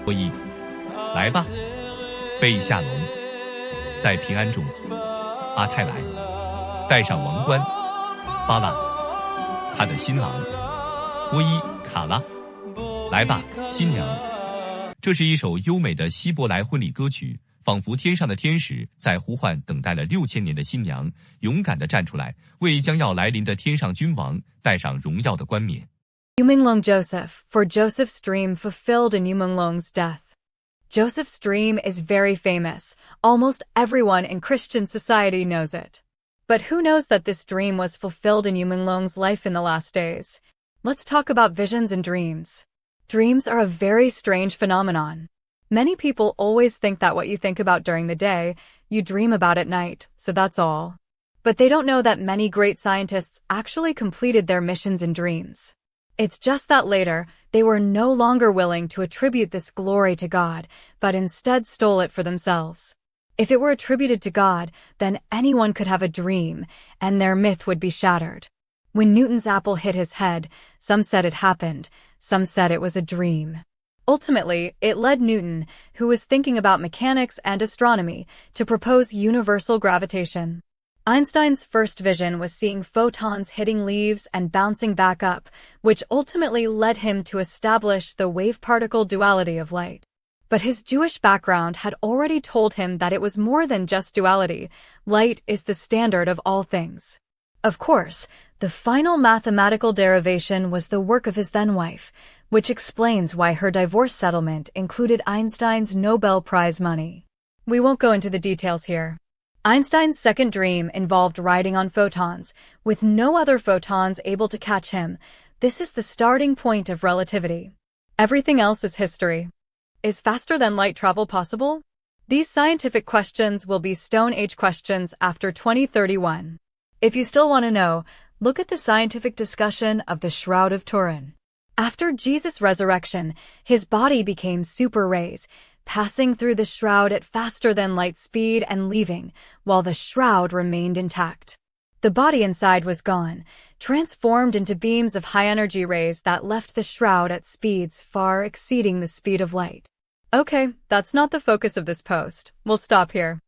所以，来吧，贝夏隆，在平安中，阿泰来，戴上王冠，巴拉，他的新郎，波伊卡拉，来吧，新娘。这是一首优美的希伯来婚礼歌曲，仿佛天上的天使在呼唤等待了6000年的新娘，勇敢地站出来，为将要来临的天上君王戴上荣耀的冠冕。Yu Menglong-Joseph, for Joseph's dream fulfilled in Yu Menglong's death. Joseph's dream is very famous. Almost everyone in Christian society knows it. But who knows that this dream was fulfilled in Yu Menglong's life in the last days? Let's talk about visions and dreams. Dreams are a very strange phenomenon. Many people always think that what you think about during the day, you dream about at night, so that's all. But they don't know that many great scientists actually completed their missions in dreams. It's just that later, they were no longer willing to attribute this glory to God, but instead stole it for themselves. If it were attributed to God, then anyone could have a dream, and their myth would be shattered. When Newton's apple hit his head, some said it happened, some said it was a dream. Ultimately, it led Newton, who was thinking about mechanics and astronomy, to propose universal gravitation. Einstein's first vision was seeing photons hitting leaves and bouncing back up, which ultimately led him to establish the wave-particle duality of light. But his Jewish background had already told him that it was more than just duality. Light is the standard of all things. Of course, the final mathematical derivation was the work of his then-wife, which explains why her divorce settlement included Einstein's Nobel Prize money. We won't go into the details here. Einstein's second dream involved riding on photons, with no other photons able to catch him. This is the starting point of relativity. Everything else is history. Is faster-than-light travel possible? These scientific questions will be Stone Age questions after 2031. If you still want to know, look at the scientific discussion of the Shroud of Turin. After Jesus' resurrection, his body became super rays, passing through the shroud at faster-than-light speed and leaving, while the shroud remained intact. The body inside was gone, transformed into beams of high-energy rays that left the shroud at speeds far exceeding the speed of light. Okay, that's not the focus of this post. We'll stop here.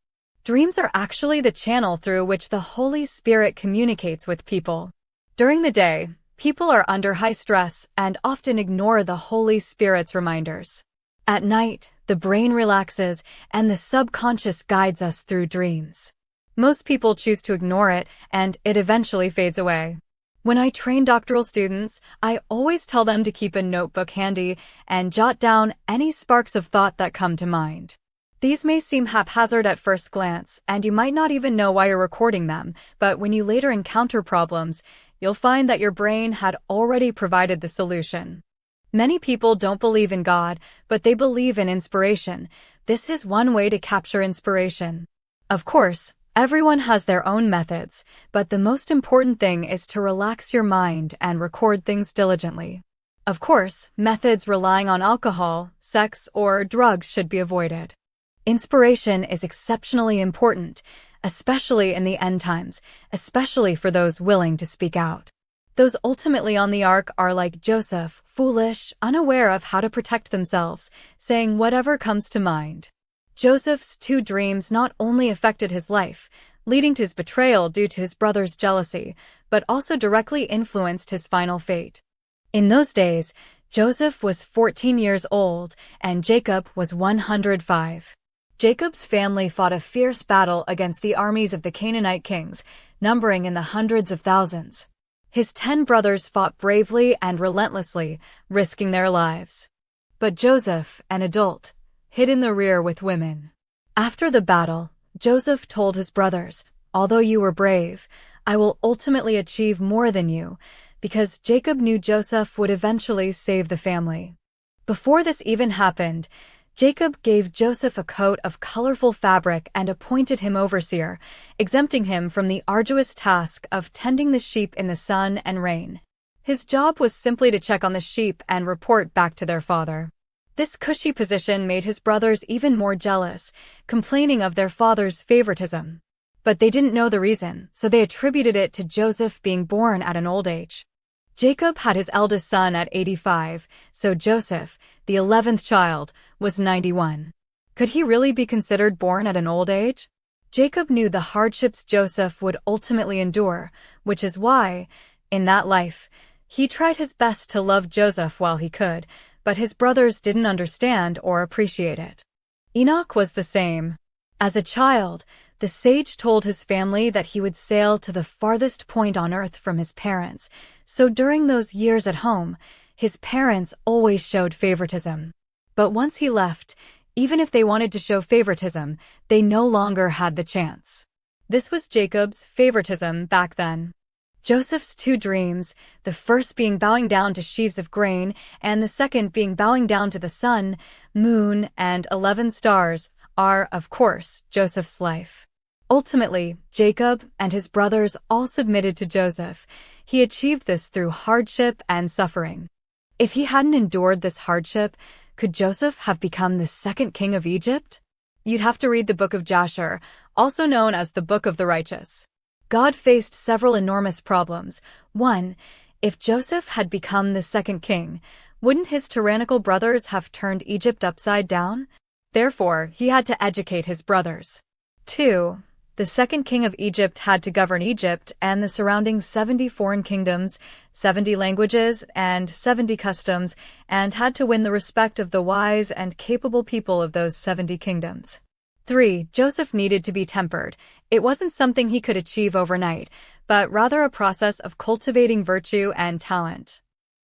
Dreams are actually the channel through which the Holy Spirit communicates with people. During the day, people are under high stress and often ignore the Holy Spirit's reminders. At night, the brain relaxes and the subconscious guides us through dreams. Most people choose to ignore it, and it eventually fades away. When I train doctoral students, I always tell them to keep a notebook handy and jot down any sparks of thought that come to mind. These may seem haphazard at first glance, and you might not even know why you're recording them, but when you later encounter problems, you'll find that your brain had already provided the solution. Many people don't believe in God, but they believe in inspiration. This is one way to capture inspiration. Of course, everyone has their own methods, but the most important thing is to relax your mind and record things diligently. Of course, methods relying on alcohol, sex, or drugs should be avoided. Inspiration is exceptionally important, especially in the end times, especially for those willing to speak out. Those ultimately on the ark are like Joseph, foolish, unaware of how to protect themselves, saying whatever comes to mind. Joseph's 2 dreams not only affected his life, leading to his betrayal due to his brother's jealousy, but also directly influenced his final fate. In those days, Joseph was 14 years old, and Jacob was 105. Jacob's family fought a fierce battle against the armies of the Canaanite kings, numbering in the hundreds of thousands. His 10 brothers fought bravely and relentlessly, risking their lives. But Joseph, an adult, hid in the rear with women. After the battle, Joseph told his brothers, "Although you were brave, I will ultimately achieve more than you," because Jacob knew Joseph would eventually save the family. Before this even happened, Jacob gave Joseph a coat of colorful fabric and appointed him overseer, exempting him from the arduous task of tending the sheep in the sun and rain. His job was simply to check on the sheep and report back to their father. This cushy position made his brothers even more jealous, complaining of their father's favoritism. But they didn't know the reason, so they attributed it to Joseph being born at an old age. Jacob had his eldest son at 85, so Joseph, the 11th child, was 91. Could he really be considered born at an old age? Jacob knew the hardships Joseph would ultimately endure, which is why, in that life, he tried his best to love Joseph while he could, but his brothers didn't understand or appreciate it. Enoch was the same. As a child, the sage told his family that he would sail to the farthest point on earth from his parents, so during those years at home, his parents always showed favoritism. But once he left, even if they wanted to show favoritism, they no longer had the chance. This was Jacob's favoritism back then. Joseph's two dreams, the first being bowing down to sheaves of grain, and the second being bowing down to the sun, moon, and 11 stars, are, of course, Joseph's life. Ultimately, Jacob and his brothers all submitted to Joseph. He achieved this through hardship and suffering. If he hadn't endured this hardship, could Joseph have become the second king of Egypt? You'd have to read the book of Jasher, also known as the Book of the Righteous. God faced several enormous problems. 1. If Joseph had become the second king, wouldn't his tyrannical brothers have turned Egypt upside down? Therefore, he had to educate his brothers. 2. The second king of Egypt had to govern Egypt and the surrounding 70 foreign kingdoms, 70 languages, and 70 customs, and had to win the respect of the wise and capable people of those 70 kingdoms. 3. Joseph needed to be tempered. It wasn't something he could achieve overnight, but rather a process of cultivating virtue and talent.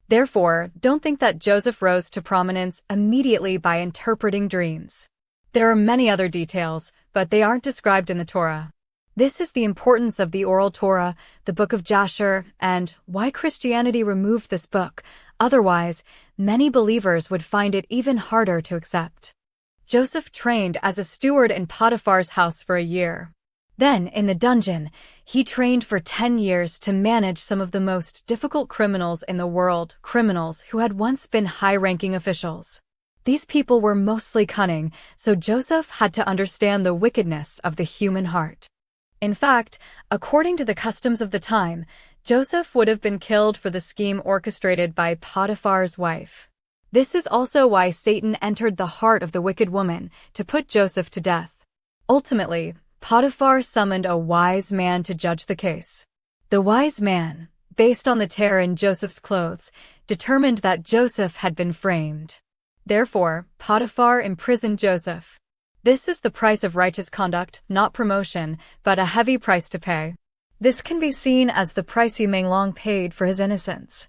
Therefore, don't think that Joseph rose to prominence immediately by interpreting dreams. There are many other details, but they aren't described in the Torah. This is the importance of the oral Torah, the book of Jasher, and why Christianity removed this book. Otherwise, many believers would find it even harder to accept. Joseph trained as a steward in Potiphar's house for a year. Then, in the dungeon, he trained for 10 years to manage some of the most difficult criminals in the world, criminals who had once been high-ranking officials. These people were mostly cunning, so Joseph had to understand the wickedness of the human heart. In fact, according to the customs of the time, Joseph would have been killed for the scheme orchestrated by Potiphar's wife. This is also why Satan entered the heart of the wicked woman to put Joseph to death. Ultimately, Potiphar summoned a wise man to judge the case. The wise man, based on the tear in Joseph's clothes, determined that Joseph had been framed. Therefore, Potiphar imprisoned Joseph. This is the price of righteous conduct, not promotion, but a heavy price to pay. This can be seen as the price Yu Menglong paid for his innocence.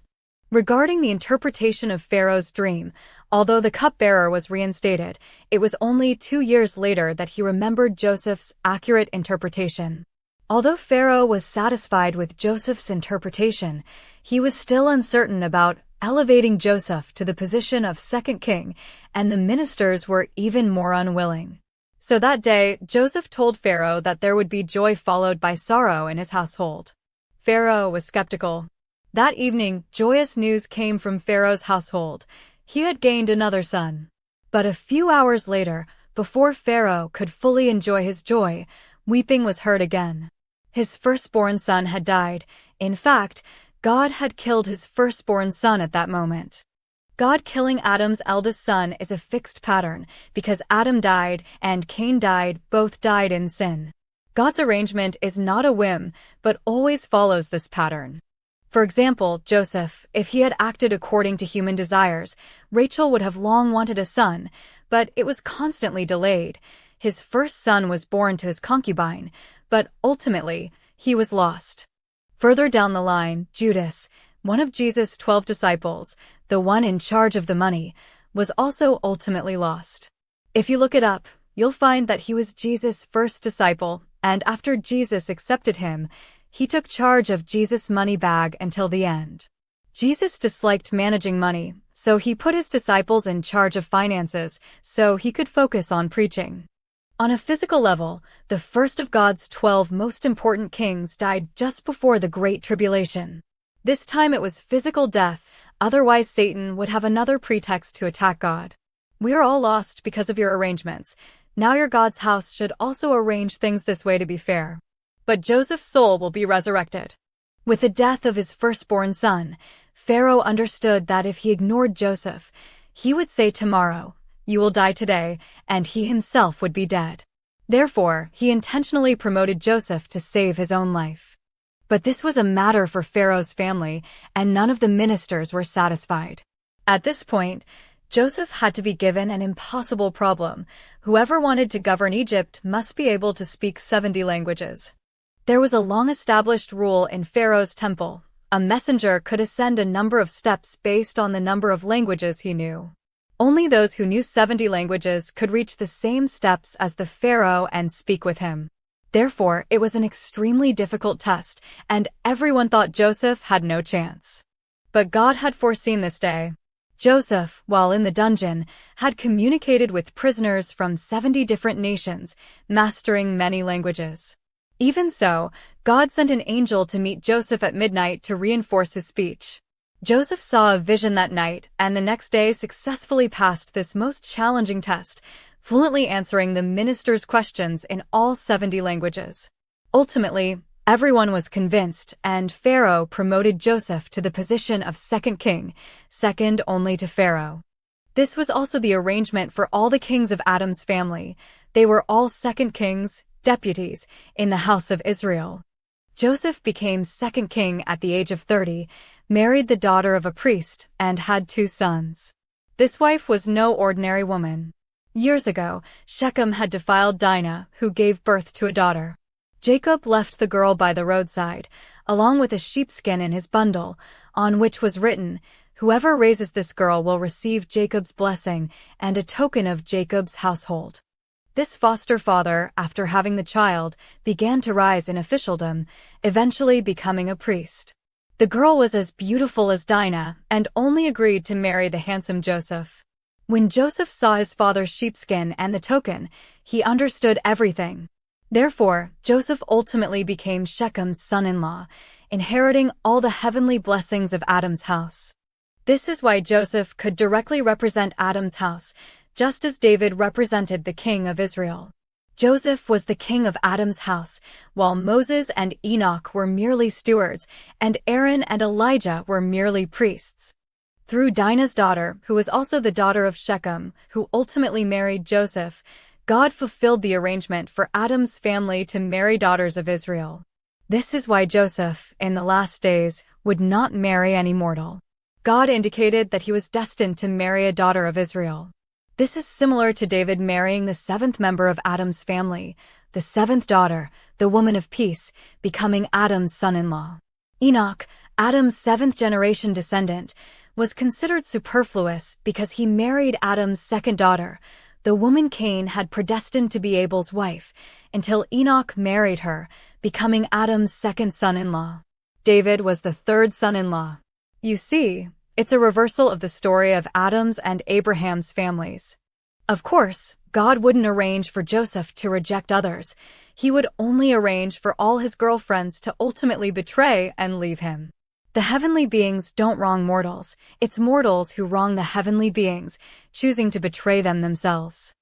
Regarding the interpretation of Pharaoh's dream, although the cupbearer was reinstated, it was only 2 years later that he remembered Joseph's accurate interpretation. Although Pharaoh was satisfied with Joseph's interpretation, he was still uncertain about elevating Joseph to the position of second king, and the ministers were even more unwilling. So that day, Joseph told Pharaoh that there would be joy followed by sorrow in his household. Pharaoh was skeptical. That evening, joyous news came from Pharaoh's household. He had gained another son. But a few hours later, before Pharaoh could fully enjoy his joy, weeping was heard again. His firstborn son had died. In fact, God had killed his firstborn son at that moment. God killing Adam's eldest son is a fixed pattern, because Adam died and Cain died, both died in sin. God's arrangement is not a whim, but always follows this pattern. For example, Joseph, if he had acted according to human desires, Rachel would have long wanted a son, but it was constantly delayed. His first son was born to his concubine, but ultimately, he was lost. Further down the line, Judas, one of Jesus' 12 disciples, the one in charge of the money, was also ultimately lost. If you look it up, you'll find that he was Jesus' first disciple, and after Jesus accepted him, he took charge of Jesus' money bag until the end. Jesus disliked managing money, so he put his disciples in charge of finances so he could focus on preaching. On a physical level, the first of God's 12 most important kings died just before the Great Tribulation. This time it was physical death, otherwise Satan would have another pretext to attack God. We are all lost because of your arrangements. Now your God's house should also arrange things this way to be fair. But Joseph's soul will be resurrected. With the death of his firstborn son, Pharaoh understood that if he ignored Joseph, He would say tomorrow, "You will die today," and he himself would be dead. Therefore, he intentionally promoted Joseph to save his own life. But this was a matter for Pharaoh's family, and none of the ministers were satisfied. At this point, Joseph had to be given an impossible problem. Whoever wanted to govern Egypt must be able to speak 70 languages. There was a long-established rule in Pharaoh's temple. A messenger could ascend a number of steps based on the number of languages he knew. Only those who knew 70 languages could reach the same steps as the Pharaoh and speak with him. Therefore, it was an extremely difficult test, and everyone thought Joseph had no chance. But God had foreseen this day. Joseph, while in the dungeon, had communicated with prisoners from 70 different nations, mastering many languages. Even so, God sent an angel to meet Joseph at midnight to reinforce his speech. Joseph saw a vision that night, and the next day successfully passed this most challenging test, fluently answering the minister's questions in all 70 languages. Ultimately, everyone was convinced, and Pharaoh promoted Joseph to the position of second king, second only to Pharaoh. This was also the arrangement for all the kings of Adam's family. They were all second kings, deputies, in the house of Israel. Joseph became second king at the age of 30, married the daughter of a priest, and had 2 sons. This wife was no ordinary woman. Years ago, Shechem had defiled Dinah, who gave birth to a daughter. Jacob left the girl by the roadside, along with a sheepskin in his bundle, on which was written, "Whoever raises this girl will receive Jacob's blessing and a token of Jacob's household." This foster father, after having the child, began to rise in officialdom, eventually becoming a priest. The girl was as beautiful as Dinah, and only agreed to marry the handsome Joseph. When Joseph saw his father's sheepskin and the token, he understood everything. Therefore, Joseph ultimately became Shechem's son-in-law, inheriting all the heavenly blessings of Adam's house. This is why Joseph could directly represent Adam's house, just as David represented the king of Israel. Joseph was the king of Adam's house, while Moses and Enoch were merely stewards, and Aaron and Elijah were merely priests. Through Dinah's daughter, who was also the daughter of Shechem, who ultimately married Joseph, God fulfilled the arrangement for Adam's family to marry daughters of Israel. This is why Joseph, in the last days, would not marry any mortal. God indicated that he was destined to marry a daughter of Israel. This is similar to David marrying the 7th member of Adam's family, the 7th daughter, the woman of peace, becoming Adam's son-in-law. Enoch, Adam's 7th generation descendant, was considered superfluous because he married Adam's 2nd daughter. The woman Cain had predestined to be Abel's wife, until Enoch married her, becoming Adam's 2nd son-in-law. David was the 3rd son-in-law. You see, it's a reversal of the story of Adam's and Abraham's families. Of course, God wouldn't arrange for Joseph to reject others. He would only arrange for all his girlfriends to ultimately betray and leave him. The heavenly beings don't wrong mortals. It's mortals who wrong the heavenly beings, choosing to betray them themselves.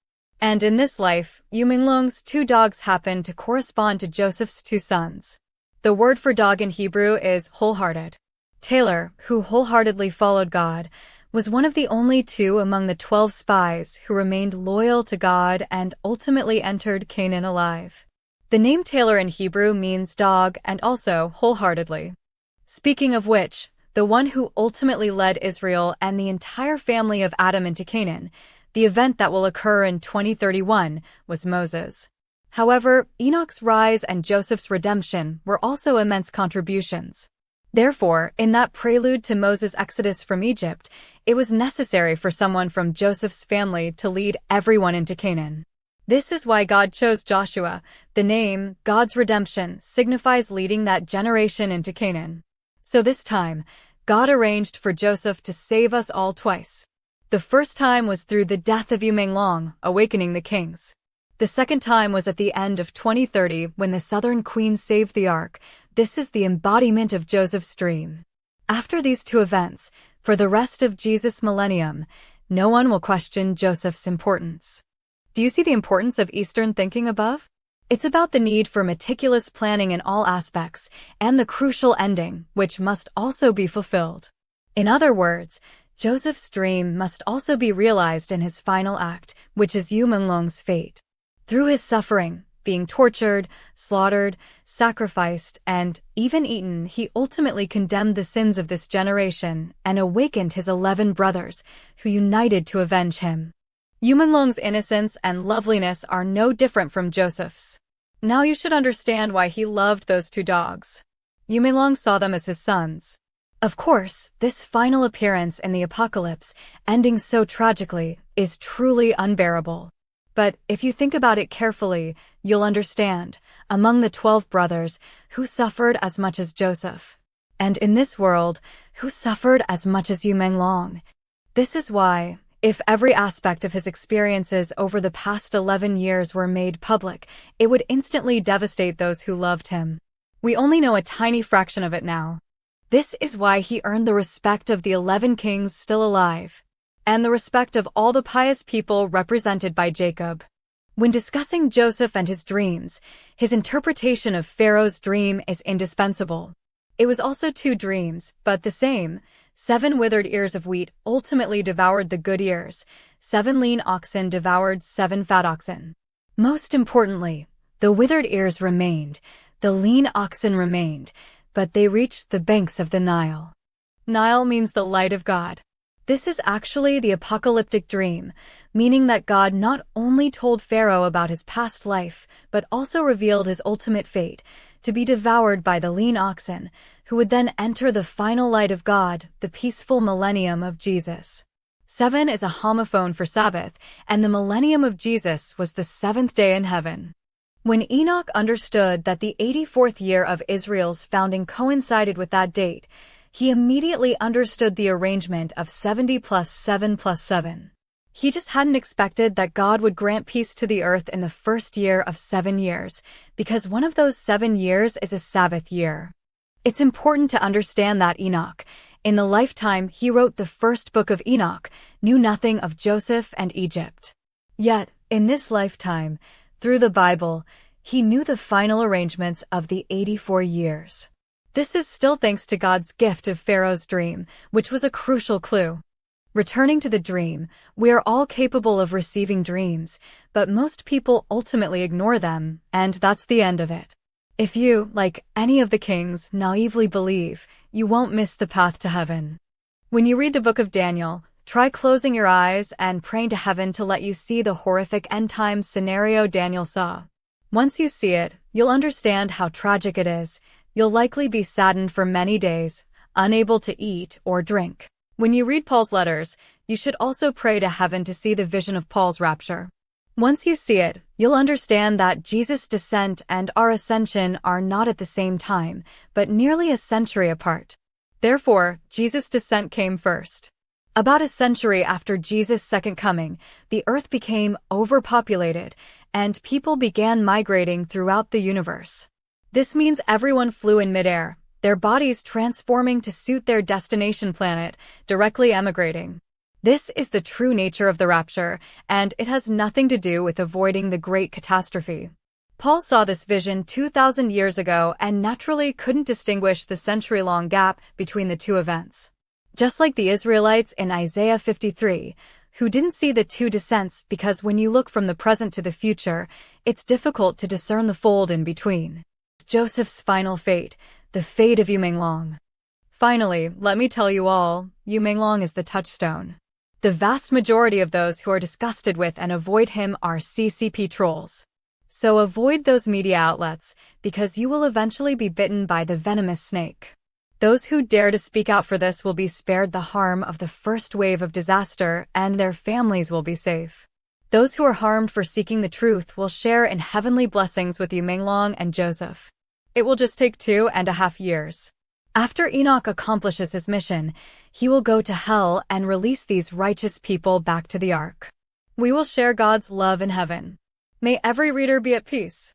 And in this life, Yu Menglong's 2 dogs happen to correspond to Joseph's 2 sons. The word for dog in Hebrew is wholehearted. Taylor, who wholeheartedly followed God, was one of the only 2 among the 12 spies who remained loyal to God and ultimately entered Canaan alive. The name Taylor in Hebrew means dog and also wholeheartedly. Speaking of which, the one who ultimately led Israel and the entire family of Adam into Canaan, the event that will occur in 2031, was Moses. However, Enoch's rise and Joseph's redemption were also immense contributions. Therefore, in that prelude to Moses' exodus from Egypt, it was necessary for someone from Joseph's family to lead everyone into Canaan. This is why God chose Joshua. The name, God's redemption, signifies leading that generation into Canaan. So this time, God arranged for Joseph to save us all twice. The first time was through the death of Yu Menglong, awakening the kings. The second time was at the end of 2030 when the Southern Queen saved the Ark. This is the embodiment of Joseph's dream. After these 2 events, for the rest of Jesus' millennium, no one will question Joseph's importance. Do you see the importance of Eastern thinking above? It's about the need for meticulous planning in all aspects, and the crucial ending, which must also be fulfilled. In other words, Joseph's dream must also be realized in his final act, which is Yu Menglong's fate. Through his suffering, being tortured, slaughtered, sacrificed, and even eaten, he ultimately condemned the sins of this generation and awakened his 11 brothers, who united to avenge him. Yu Menglong's innocence and loveliness are no different from Joseph's. Now you should understand why he loved those 2 dogs. Yu Menglong saw them as his sons. Of course, this final appearance in the apocalypse, ending so tragically, is truly unbearable. But if you think about it carefully, you'll understand, among the 12 brothers, who suffered as much as Joseph. And in this world, who suffered as much as Yu Menglong. This is why, if every aspect of his experiences over the past 11 years were made public, it would instantly devastate those who loved him. We only know a tiny fraction of it now. This is why he earned the respect of the 11 kings still alive, and the respect of all the pious people represented by Jacob. When discussing Joseph and his dreams, his interpretation of Pharaoh's dream is indispensable. It was also 2 dreams, but the same. 7 withered ears of wheat ultimately devoured the good ears. 7 lean oxen devoured 7 fat oxen. Most importantly, the withered ears remained, the lean oxen remained, but they reached the banks of the Nile. Nile means the light of God. This is actually the apocalyptic dream, meaning that God not only told Pharaoh about his past life, but also revealed his ultimate fate, to be devoured by the lean oxen, who would then enter the final light of God, the peaceful millennium of Jesus. 7 is a homophone for Sabbath, and the millennium of Jesus was the 7th day in heaven. When Enoch understood that the 84th year of Israel's founding coincided with that date, he immediately understood the arrangement of 70 plus 7 plus 7. He just hadn't expected that God would grant peace to the earth in the first year of 7 years, because one of those 7 years is a Sabbath year. It's important to understand that Enoch, in the lifetime he wrote the first book of Enoch, knew nothing of Joseph and Egypt. Yet, in this lifetime, through the Bible, he knew the final arrangements of the 84 years. This is still thanks to God's gift of Pharaoh's dream, which was a crucial clue. Returning to the dream, we are all capable of receiving dreams, but most people ultimately ignore them, and that's the end of it. If you, like any of the kings, naively believe, you won't miss the path to heaven. When you read the book of Daniel, try closing your eyes and praying to heaven to let you see the horrific end-time scenario Daniel saw. Once you see it, you'll understand how tragic it is. You'll likely be saddened for many days, unable to eat or drink. When you read Paul's letters, you should also pray to heaven to see the vision of Paul's rapture. Once you see it, you'll understand that Jesus' descent and our ascension are not at the same time, but nearly a century apart. Therefore, Jesus' descent came first. About a century after Jesus' second coming, the earth became overpopulated, and people began migrating throughout the universe. This means everyone flew in midair, their bodies transforming to suit their destination planet, directly emigrating. This is the true nature of the rapture, and it has nothing to do with avoiding the great catastrophe. Paul saw this vision 2,000 years ago and naturally couldn't distinguish the century-long gap between the two events. Just like the Israelites in Isaiah 53, who didn't see the two descents because when you look from the present to the future, it's difficult to discern the fold in between. Joseph's final fate, the fate of Yu Menglong. Finally, let me tell you all, Yu Menglong is the touchstone. The vast majority of those who are disgusted with and avoid him are CCP trolls. So avoid those media outlets, because you will eventually be bitten by the venomous snake. Those who dare to speak out for this will be spared the harm of the first wave of disaster, and their families will be safe. Those who are harmed for seeking the truth will share in heavenly blessings with Yu Menglong and Joseph. It will just take 2.5 years. After Enoch accomplishes his mission, he will go to hell and release these righteous people back to the ark. We will share God's love in heaven. May every reader be at peace.